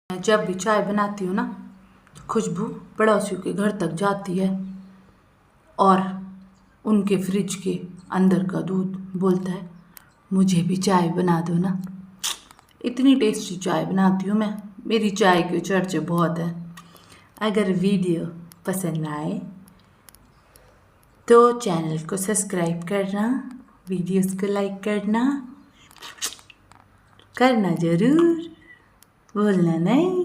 मैं जब भी चाय बनाती हूँ ना तो खुशबू पड़ोसियों के घर तक जाती है और उनके फ्रिज के अंदर का दूध बोलता है मुझे भी चाय बना दो ना। इतनी टेस्टी चाय बनाती हूँ मैं। मेरी चाय के चर्चे बहुत हैं। अगर वीडियो पसंद आए तो चैनल को सब्सक्राइब करना, वीडियोस को लाइक करना ज़रूर, भूलना नहीं।